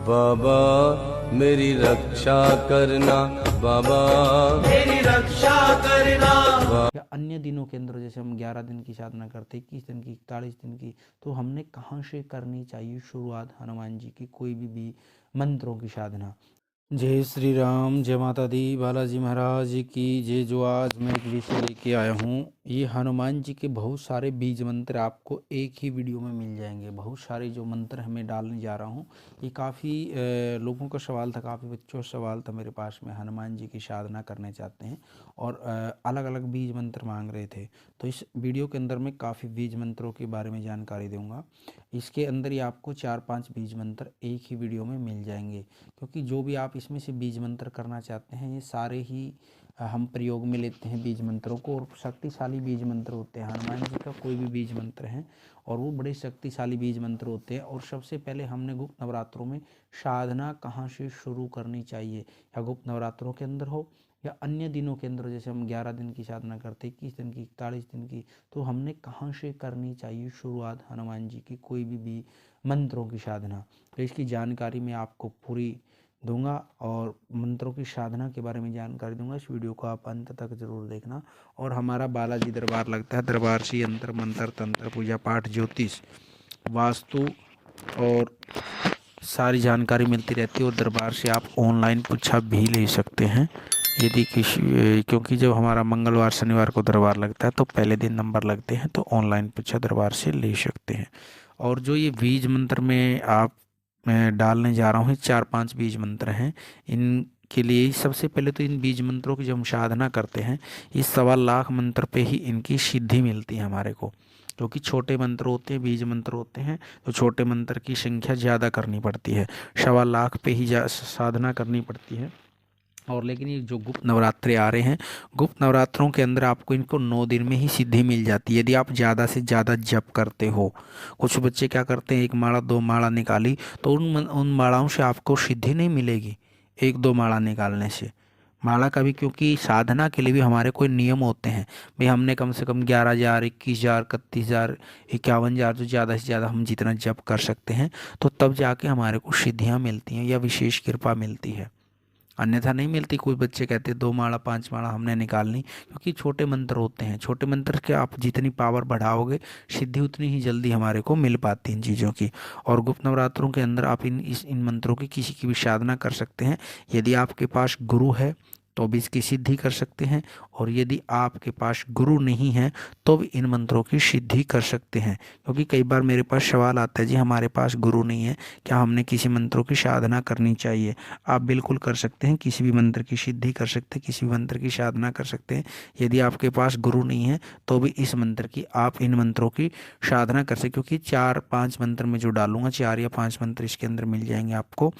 बाबा मेरी रक्षा करना, बाबा मेरी रक्षा करना। या अन्य दिनों के अंदर जैसे हम 11 दिन की साधना करते, 21 दिन की, 41 दिन की, तो हमने कहाँ से करनी चाहिए शुरुआत हनुमान जी की कोई भी मंत्रों की साधना। जय श्री राम, जय माता दी, बालाजी महाराज की जय। जो आज मैं एक विषय लेके आया हूँ, ये हनुमान जी के बहुत सारे बीज मंत्र आपको एक ही वीडियो में मिल जाएंगे। बहुत सारे जो मंत्र हमें डालने जा रहा हूँ, ये काफ़ी लोगों का सवाल था, काफ़ी बच्चों का सवाल था मेरे पास में, हनुमान जी की साधना करने चाहते हैं और अलग अलग बीज मंत्र मांग रहे थे। तो इस वीडियो के अंदर मैं काफ़ी बीज मंत्रों के बारे में जानकारी दूंगा। इसके अंदर ही आपको 4-5 बीज मंत्र एक ही वीडियो में मिल जाएंगे, क्योंकि जो भी आप इसमें से बीज मंत्र करना चाहते हैं ये सारे ही हम प्रयोग में लेते हैं बीज मंत्रों को, और शक्तिशाली बीज मंत्र होते हैं। हनुमान जी का कोई भी बीज मंत्र है और वो बड़े शक्तिशाली बीज मंत्र होते हैं। और सबसे पहले हमने गुप्त नवरात्रों में साधना कहाँ से शुरू करनी चाहिए, या गुप्त नवरात्रों के अंदर हो या अन्य दिनों के अंदर, जैसे हम 11 दिन की साधना करते, 21 दिन की, 41 दिन की, तो हमने कहाँ से करनी चाहिए शुरुआत हनुमान जी की कोई भी मंत्रों की साधना। तो इसकी जानकारी मैं आपको पूरी दूंगा और मंत्रों की साधना के बारे में जानकारी दूंगा। इस वीडियो को आप अंत तक जरूर देखना। और हमारा बालाजी दरबार लगता है, दरबार से यंत्र मंत्र तंत्र पूजा पाठ ज्योतिष वास्तु और सारी जानकारी मिलती रहती है। और दरबार से आप ऑनलाइन पूछा भी ले सकते हैं यदि किसी, क्योंकि जब हमारा मंगलवार शनिवार को दरबार लगता है तो पहले दिन नंबर लगते हैं, तो ऑनलाइन पूछा दरबार से ले सकते हैं। और जो ये बीज मंत्र में आप मैं डालने जा रहा हूँ, 4-5 बीज मंत्र हैं। इनके लिए सबसे पहले तो इन बीज मंत्रों की जब हम साधना करते हैं, इस 1.25 लाख मंत्र पे ही इनकी सिद्धि मिलती है हमारे को। क्योंकि छोटे मंत्र होते हैं, बीज मंत्र होते हैं, तो छोटे मंत्र की संख्या ज़्यादा करनी पड़ती है, 1.25 लाख पे ही साधना करनी पड़ती है। और लेकिन ये जो गुप्त नवरात्रे आ रहे हैं, गुप्त नवरात्रों के अंदर आपको इनको 9 दिन में ही सिद्धि मिल जाती है, यदि आप ज़्यादा से ज़्यादा जप करते हो। कुछ बच्चे क्या करते हैं, 1 माला 2 माला निकाली तो उन मालाओं से आपको सिद्धि नहीं मिलेगी 1-2 माला निकालने से। माला का भी, क्योंकि साधना के लिए भी हमारे कोई नियम होते हैं भाई, हमने कम से कम 11,000, 21,000, 31,000, 51,000, जो ज़्यादा से ज़्यादा हम जितना जप कर सकते हैं, तो तब जाके हमारे को सिद्धियाँ मिलती हैं या विशेष कृपा मिलती है, अन्यथा नहीं मिलती। कोई बच्चे कहते 2 माला 5 माला हमने निकालनी, क्योंकि छोटे मंत्र होते हैं। छोटे मंत्र के आप जितनी पावर बढ़ाओगे, सिद्धि उतनी ही जल्दी हमारे को मिल पाती इन चीज़ों की। और गुप्त नवरात्रों के अंदर आप इन मंत्रों की किसी की भी साधना कर सकते हैं। यदि आपके पास गुरु है तो भी इसकी सिद्धि कर सकते हैं, और यदि आपके पास गुरु नहीं है तो भी इन मंत्रों की सिद्धि कर सकते हैं। क्योंकि कई बार मेरे पास सवाल आता है, जी हमारे पास गुरु नहीं है, क्या हमने किसी मंत्रों की साधना करनी चाहिए? आप बिल्कुल कर सकते हैं, किसी भी मंत्र की सिद्धि कर सकते हैं, किसी भी मंत्र की साधना कर सकते हैं। यदि आपके पास गुरु नहीं है तो भी इस मंत्र की, आप इन मंत्रों की साधना कर सकते, क्योंकि 4-5 मंत्र में जो डालूंगा, 4 या 5 मंत्र इसके अंदर मिल जाएंगे आपको।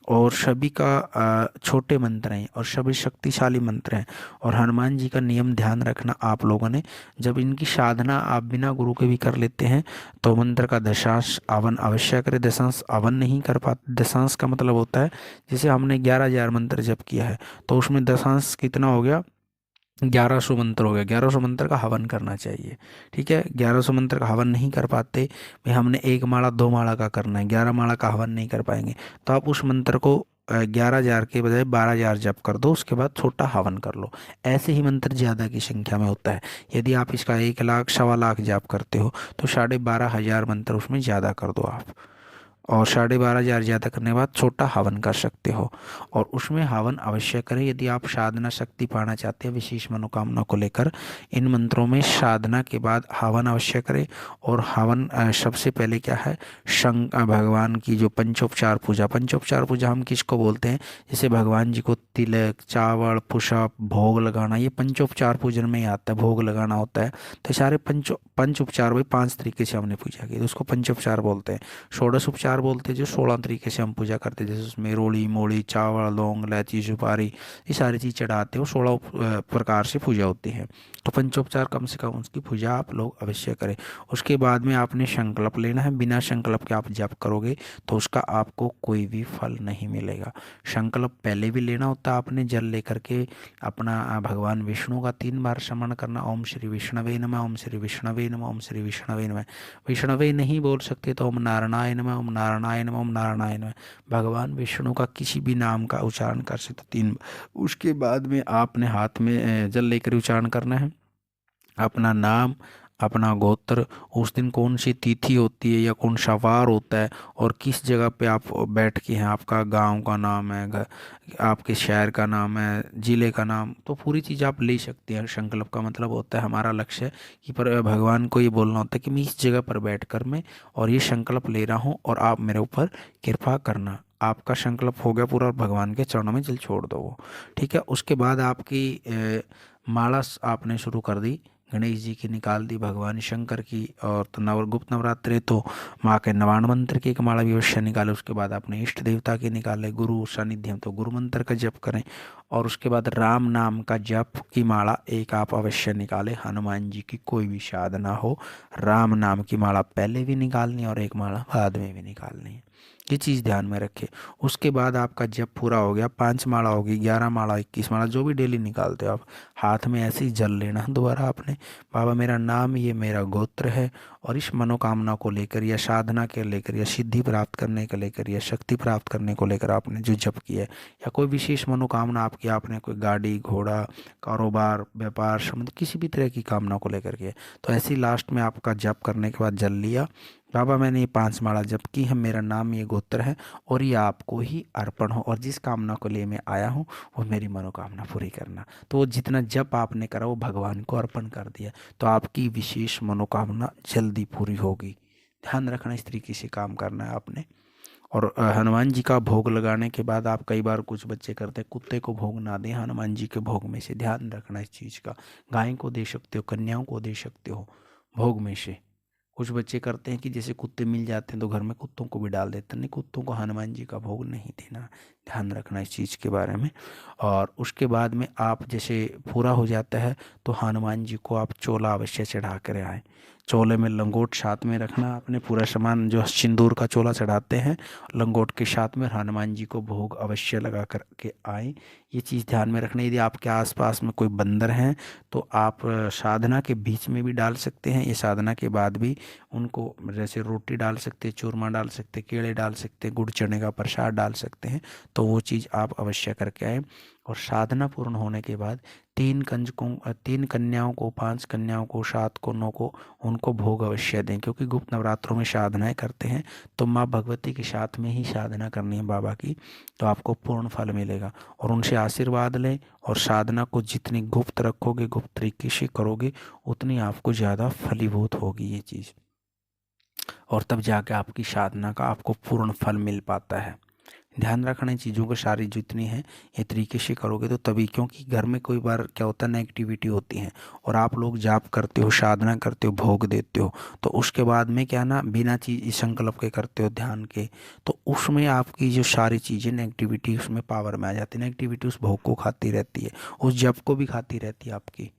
और सभी का छोटे मंत्र हैं और सभी शक्तिशाली मंत्र हैं। और हनुमान जी का नियम ध्यान रखना आप लोगों ने, जब इनकी साधना आप बिना गुरु के भी कर लेते हैं तो मंत्र का दशांश आवन अवश्य करें। दशांश आवन नहीं कर पाते, दशांश का मतलब होता है जैसे हमने 11,000 मंत्र जप किया है तो उसमें दशांश कितना हो गया, 1100 मंत्र हो गया। 1100 मंत्र का हवन करना चाहिए, ठीक है। 1100 मंत्र का हवन नहीं कर पाते भाई, हमने 1 माला 2 माला का करना है, 11 माला का हवन नहीं कर पाएंगे, तो आप उस मंत्र को 11,000 के बजाय 12,000 जप कर दो, उसके बाद छोटा हवन कर लो। ऐसे ही मंत्र ज़्यादा की संख्या में होता है। यदि आप इसका 1 लाख 1.25 लाख जप करते हो तो 12,500 मंत्र उसमें ज़्यादा कर दो आप, और 12,500 ज़्यादा करने के बाद छोटा हवन कर सकते हो। और उसमें हवन अवश्य करें यदि आप साधना शक्ति पाना चाहते हैं विशेष मनोकामना को लेकर। इन मंत्रों में साधना के बाद हवन अवश्य करें। और हवन सबसे पहले क्या है, भगवान की जो पंचोपचार पूजा, पंचोपचार पूजा हम किसको बोलते हैं, जैसे भगवान जी को तिलक, चावल, पुष्प, भोग लगाना, ये पंचोपचार पूजन में ही आता है, भोग लगाना होता है। तो सारे पंच उपचार भाई 5 तरीके से हमने पूजा की तो उसको पंचोपचार बोलते हैं। षोडश उपचार बोलते हैं जो 16 तरीके से हम पूजा करते हैं, जैसे उसमें रोड़ी मोड़ी चावल लौंग इलायची सुपारी ये सारी चीज़ चढ़ाते हो, 16 प्रकार से पूजा होती है। तो पंचोपचार कम से कम उसकी पूजा आप लोग अवश्य करें। उसके बाद में आपने संकल्प लेना है, बिना संकल्प के आप जप करोगे तो उसका आपको कोई भी फल नहीं मिलेगा। संकल्प पहले भी लेना होता है, आपने जल लेकर के अपना भगवान विष्णु का 3 बार स्मरण करना, ओम श्री विष्णवे नमः, ओम श्री विष्णवे नमः, ओम श्री विष्णवे नमः। विष्णवे नहीं बोल सकते तो ओम नारायणाय नमः, ओम नारायण ओम नारायण। भगवान विष्णु का किसी भी नाम का उच्चारण कर सकते 3 बार। उसके बाद में आपने हाथ में जल लेकर उच्चारण करना है, अपना नाम, अपना गोत्र, उस दिन कौन सी तिथि होती है या कौन सा वार होता है और किस जगह पे आप बैठ के हैं, आपका गांव का नाम है, आपके शहर का नाम है, ज़िले का नाम, तो पूरी चीज़ आप ले सकते हैं। संकल्प का मतलब होता है, हमारा लक्ष्य है कि पर भगवान को ये बोलना होता है कि मैं इस जगह पर बैठ कर मैं और ये संकल्प ले रहा हूँ और आप मेरे ऊपर कृपा करना। आपका संकल्प हो गया पूरा और भगवान के चरणों में जल छोड़ दो वो, ठीक है। उसके बाद आपकी माला आपने शुरू कर दी, गणेश जी की निकाल दी, भगवान शंकर की, और तो गुप्त नवरात्रे तो माँ के नवाण मंत्र की एक माला भी अवश्य निकाले। उसके बाद आपने इष्ट देवता के निकाले, गुरु सानिध्यम तो गुरु मंत्र का जप करें, और उसके बाद राम नाम का जप की माला एक आप अवश्य निकालें। हनुमान जी की कोई भी साधना हो, राम नाम की माला पहले भी निकालनी और एक माला बाद में भी निकालनी है, ये चीज़ ध्यान में रखें। उसके बाद आपका जप पूरा हो गया, 5 माला होगी, 11 माला, 21 माला, जो भी डेली निकालते हो आप, हाथ में ऐसे ही जल लेना दोबारा आपने। बाबा मेरा नाम, ये मेरा गोत्र है, और इस मनोकामना को लेकर या साधना के लेकर या सिद्धि प्राप्त करने को लेकर या शक्ति प्राप्त करने को लेकर आपने जो जप किया है, या कोई विशेष मनोकामना आपकी, आपने कोई गाड़ी घोड़ा कारोबार व्यापार संबंध किसी भी तरह की कामना को लेकर किया, तो ऐसे ही लास्ट में आपका जप करने के बाद जल लिया, बाबा मैंने ये 5 माला जप की है, मेरा नाम ये गोत्र है और ये आपको ही अर्पण हो, और जिस कामना को लिए मैं आया हूँ वो मेरी मनोकामना पूरी करना। तो वो जितना जप आपने करा वो भगवान को अर्पण कर दिया, तो आपकी विशेष मनोकामना जल्दी पूरी होगी। ध्यान रखना, इस तरीके से काम करना है आपने। और हनुमान जी का भोग लगाने के बाद आप, कई बार कुछ बच्चे करते हैं कुत्ते को भोग ना दें हनुमान जी के भोग में से, ध्यान रखना इस चीज़ का। गाय को दे सकते हो, कन्याओं को दे सकते हो भोग में से। कुछ बच्चे करते हैं कि जैसे कुत्ते मिल जाते हैं तो घर में कुत्तों को भी डाल देते हैं, नहीं, कुत्तों को हनुमान जी का भोग नहीं देना, ध्यान रखना इस चीज़ के बारे में। और उसके बाद में आप जैसे पूरा हो जाता है तो हनुमान जी को आप चोला अवश्य चढ़ा कर आए, चोले में लंगोट साथ में रखना, अपने पूरा सामान जो सिंदूर का चोला चढ़ाते हैं लंगोट के साथ में, हनुमान जी को भोग अवश्य लगा कर के आए। ये चीज़ ध्यान में रखना। यदि आपके आसपास में कोई बंदर हैं तो आप साधना के बीच में भी डाल सकते हैं, ये साधना के बाद भी उनको जैसे रोटी डाल सकते हैं, चूरमा डाल सकते हैं, केले डाल सकते हैं, गुड़ चने का प्रसाद डाल सकते हैं, तो वो चीज़ आप अवश्य करके आए। और साधना पूर्ण होने के बाद 3 कन्याओं को, 5 कन्याओं को, 7 को, 9 को, उनको भोग अवश्य दें, क्योंकि गुप्त नवरात्रों में साधनाएं करते हैं तो माँ भगवती के साथ में ही साधना करनी है बाबा की, तो आपको पूर्ण फल मिलेगा। और उनसे आशीर्वाद लें, और साधना को जितनी गुप्त रखोगे, गुप्त तरीके से करोगे, उतनी आपको ज़्यादा फलीभूत होगी ये चीज़, और तब जाके आपकी साधना का आपको पूर्ण फल मिल पाता है। ध्यान रखना इन चीज़ों को, सारी जितनी हैं ये तरीके से करोगे तो तभी, क्योंकि घर में कोई बार क्या होता है नेगेटिविटी होती है, और आप लोग जाप करते हो, साधना करते हो, भोग देते हो, तो उसके बाद में क्या ना, बिना चीज़ संकल्प के करते हो ध्यान के, तो उसमें आपकी जो सारी चीज़ें नेगेटिविटी उसमें पावर में आ जाती है, नेगेटिविटी उस भोग को खाती रहती है, उस जप को भी खाती रहती है आपकी।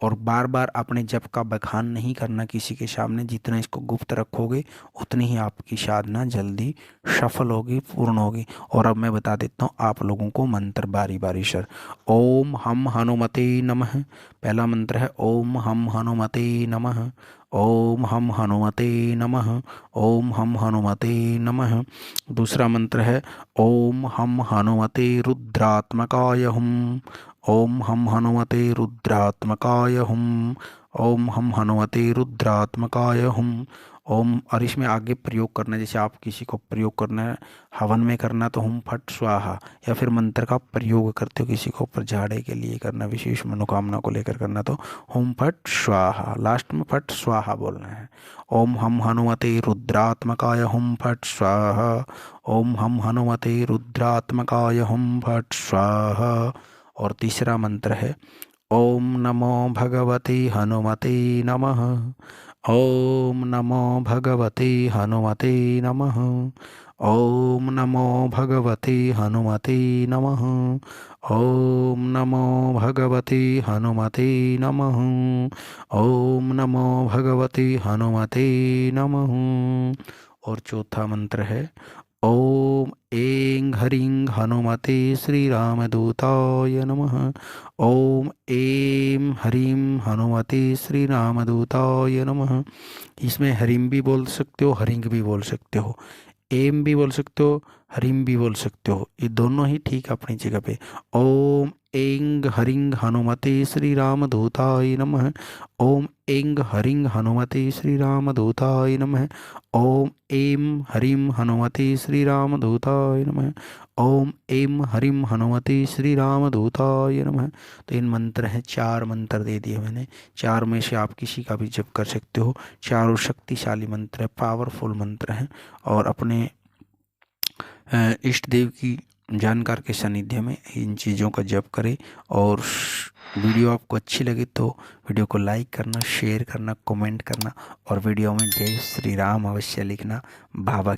और बार बार अपने जप का बखान नहीं करना किसी के सामने, जितना इसको गुप्त रखोगे उतनी ही आपकी साधना जल्दी सफल होगी, पूर्ण होगी। और अब मैं बता देता हूँ आप लोगों को मंत्र बारी बारी सर। ओम हम हनुमते नमः, पहला मंत्र है ओम हम हनुमते नमः, ओम हम हनुमते नमः, ओम हम हनुमते नमः। दूसरा मंत्र है ओम हम हनुमते रुद्रात्मकाय हुम, ओम हम हनुमते रुद्रात्मकाय हुम, ओम हम हनुमते रुद्रात्मकाय हुम। ओम, और इसमें आगे प्रयोग करना है, जैसे आप किसी को प्रयोग करना है हवन में करना तो हुम फट स्वाहा, या फिर मंत्र का प्रयोग करते हो किसी को ऊपर झाड़े के लिए करना, विशेष मनोकामना को लेकर करना तो हुम फट स्वाहा, लास्ट में फट स्वाहा बोलना है। ओम हम हनुमते रुद्रात्मकाय हुम फट स्वाहा, ओम हम हनुमते रुद्रात्मकाय हुम फट स्वाहा। और तीसरा मंत्र है ओम नमो भगवते हनुमते नमः, ओम नमो भगवते हनुमते नमः, ओम नमो भगवते हनुमते नमः, ओम नमो भगवते हनुमते नमः, ओम नमो भगवते हनुमते नमः। और चौथा मंत्र है ओम ऐं ह्रीं हनुमते श्रीरामदूताय नमः। ओम ऐं ह्रीं हनुमते श्रीरामदूताय नमः। इसमें हरीम भी बोल सकते हो, हरिंग भी बोल सकते हो, एम भी बोल सकते हो, हरिम भी बोल सकते हो, ये दोनों ही ठीक अपनी जगह पे। ओम ऐं ह्रीं हनुमते श्रीरामदूताय नमः। ओम ऐं ह्रीं हनुमते श्रीरामदूताय नमः। ओम ऐं ह्रीं हनुमते श्रीरामदूताय नमः। ओम ऐं ह्रीं हनुमते श्रीरामदूताय नमः। तो इन मंत्र हैं, 4 मंत्र दे दिए मैंने, 4 में से आप किसी का भी जप कर सकते हो। चारों शक्तिशाली मंत्र है, पावरफुल मंत्र हैं। और अपने इष्ट देव की जानकार के सानिध्य में इन चीज़ों का जप करें। और वीडियो आपको अच्छी लगे तो वीडियो को लाइक करना, शेयर करना, कमेंट करना, और वीडियो में जय श्री राम अवश्य लिखना। बाबा